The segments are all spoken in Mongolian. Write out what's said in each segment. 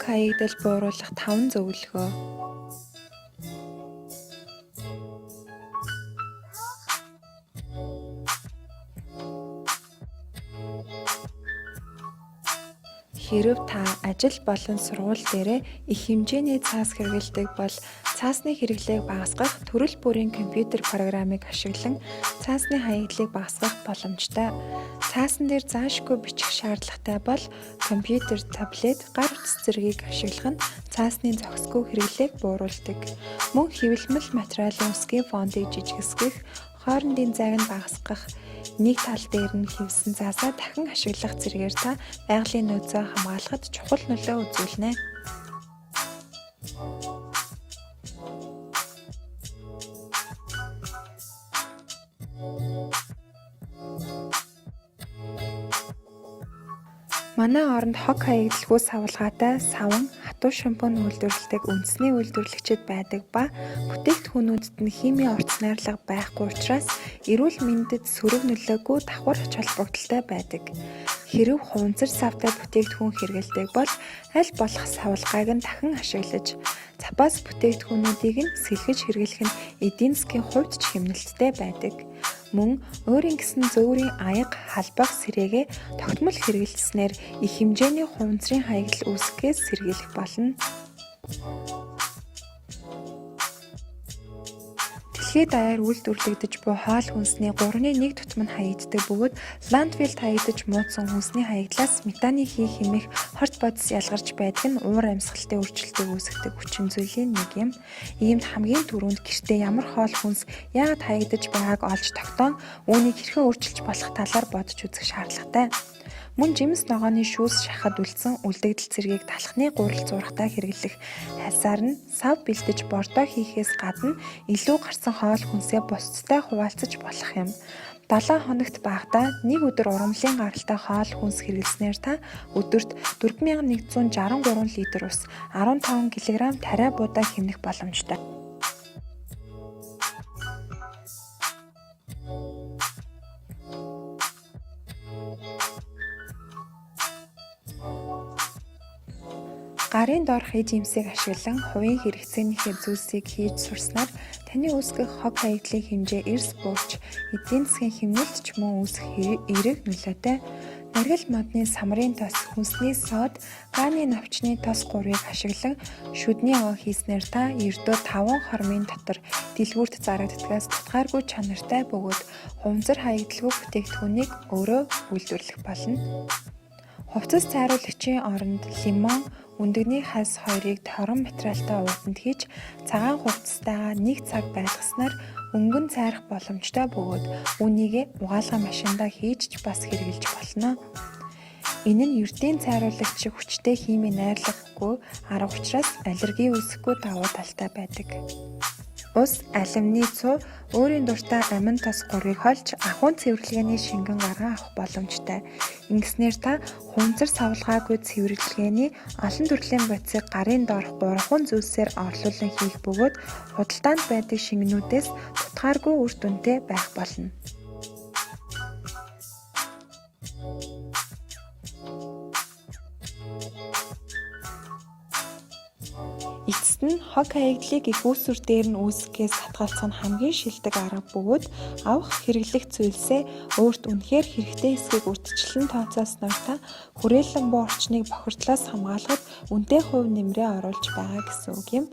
хаягдал бууруулах 5 зөвлөгөө. Хэрэв та ажил болон сургууль дээрээ их хэмжээний цаас хэрэглэдэг бол цаасны хэрэглээг багасгах төрөл бүрийн компьютер программыг ашиглан цаасны хаягдлыг багасгах боломжтой. Цаасан дээр заашгүй бичих шаардлагатай бол компьютер, таблет, гар утас зэргийг ашиглах нь цаасны зохисгүй хэрэглээг бууруулдаг. Мөн хэвлэмэл материалын үсгийн фондыг жижигсгэх, хоорондын зайг нь багасгах, нэг тал дээр нь хэвсэн цаасаа дахин ашиглах зэргээр та байгалийн нөөцөө хамгаалахад чухал нөлөө үзүүлнэ. Манай оронд хог хаягдалгүй савлгаатай саван, хатуу шампунь үйлдвэрлэдэг үндэсний үйлдвэрлэгчид байдаг ба бүтээгдэхүүнүүдэд нь химийн урт найрлага байхгүй учраас эрүүл мэндэд сөрөг нөлөөгүй давхар ач холбогдолтой байдаг. Хэрэв хуванцар савтай бүтээгдэхүүн хэрэглэдэг бол аль болох савлгааг нь дахин ашиглаж, цапаас бүтээгдэхүүнүүдийг нь сэлгэж хэрэглэх нь эдийн засгийн хувьд ч хэмнэлттэй байдаг. Мөн өөрийн гэсэн зөөврийн аяга, халбах сэрээгээ тогтмол хэрэглэснээр их хэмжээний хуванцрын хаягдал үүсгэхээс сэргийлэх болно. Дэлхийд даяар үйлдвэрлэгдэж буй хоол хүнсний 3/1 тутам нь хаягддаг бөгөөд ландфилд хаягдаж муудсан хүнсний хаягдлаас метаны хий хэмээх хорт бодис ялгарч байдаг нь уур амьсгалын өөрчлөлтийг үүсгэдэг хүчин зүйлийн нэг юм. Иймд хамгийн түрүүнд гэртээ ямар хоол хүнс яагаад хаягдаж байгааг олж тогтоон үүнийг хэрхэн өөрчилж болох талаар бодож үзэх шаардлагатай. Мөн жимс ногооны шүүс шахад үлдсэн үлдэгдэл цэргийг талхны гурал зурагтаа хэрэглэх хальсаар нь сав бэлдэж бордоо хийхээс гадна илүү гарсан хоол хүнсээ бусдтай хуваалцаж болох юм. 7 хоногт багадаа нэг өдөр урамлын гаралтай хоол хүнс хэрэглэснээр та өдөрт 4163 литр ус, 15 кг тариа буудаа хэмнэх боломжтой. Гарын доорх эд жимсийг ашиглан хувийн хэрэгцээнийхээ зүйлсийг хийж сурснаар таны үүсгэх хог хаягдлын хэмжээ эрс буурч эдийн засгийн хэмнэлт ч мөн үүсэх эерэг нөлөөтэй. Наргил модны самрын тос, хүнсний сод, гааны навчны тос 3-ыг ашиглан шүдний овоо хийснээр та ердөө 5 хормын дотор дэлгүүрт зарагддгаас тутгааргүй чанартай бөгөөд хуванцар хаягдалгүй бүтээгдэхүүнийг өөрөө үйлдвэрлэх болно. Хувцас цайруулагчийн оронд лимон, өндөгний хас 2-ыг торон материалтай ууданд хийж цагаан хувцастайгаа 1 цаг байлгаснаар өнгөн цайрах боломжтой бөгөөд үүнийг угаалгын машиндаа хийж ч бас хэрэглэж болно. Энэ нь ердийн цайруулагч шиг хүчтэй химийн найрлаггүй арга учраас аллерги үүсэхгүй давуу талтай байдаг. Ус, алюминий цуу, өөрийн дуртай амин тос 3-ыг холж ахуйн цэвэрлэгээний шингэн гарган авах боломжтой. Ингэснээр та хуванцар савлгаагүй цэвэрлэгээний олон төрлийн бодисыг гарын доорх 3 зүйлсээр орлуулан хийх бөгөөд худалдаанд байдаг шингэнүүдээс тутгааргүй үр дүнтэй байх болно. Эцэст нь хог хаягдлыг их үүсвэр дээр нь үүсгэхээс татгалзах нь хамгийн шилдэг арга бөгөөд авах хэрэглэх зүйлсээ өөрт үнэхээр хэрэгтэй эсэхийг урьдчилан тооцоосноор та хүрээлэн буй орчныг бохирдлоос хамгаалахад үнэтэй хувь нэмрээ оруулж байгаа гэсэн үг юм.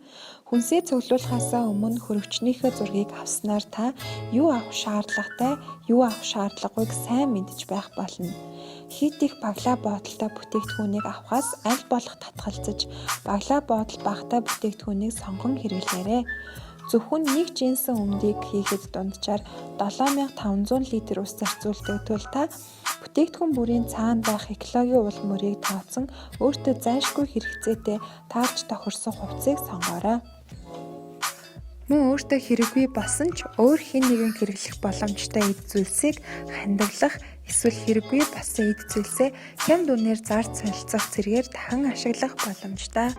Хүнсээ цуглуулахаасаа өмнө хөрөвчнийхээ зургийг авснаар та юу авах шаардлагатай, юу авах шаардлагагүйг сайн мэдж байх болно. Хит их баглаа боодолтой бүтээгдэхүүнийг авахаас аль болох татгалзаж, баглаа боодол багатай бүтээгдэхүүнийг сонгон хэрэглээрэй. Зөвхөн нэг жинсэн өмдийг хийхэд дунджаар 7500 литр ус зарцуулдаг тул та бүтээгдэхүүн бүрийн цаана байх экологийн уул мөрийг тооцсон өөртөө зайлшгүй хэрэгцээтэй таарч тохирсон хувцсыг сонгоорой. Мөн өөртөө хэрэггүй болсон ч өөр хэн нэгэн хэрэглэх боломжтой эд зүйлсийг хандивлах эсвэл хэрэггүй болсон эд зүйлсээ хямд үнээр зарж солилцох зэргээр дахин ашиглах боломжтой.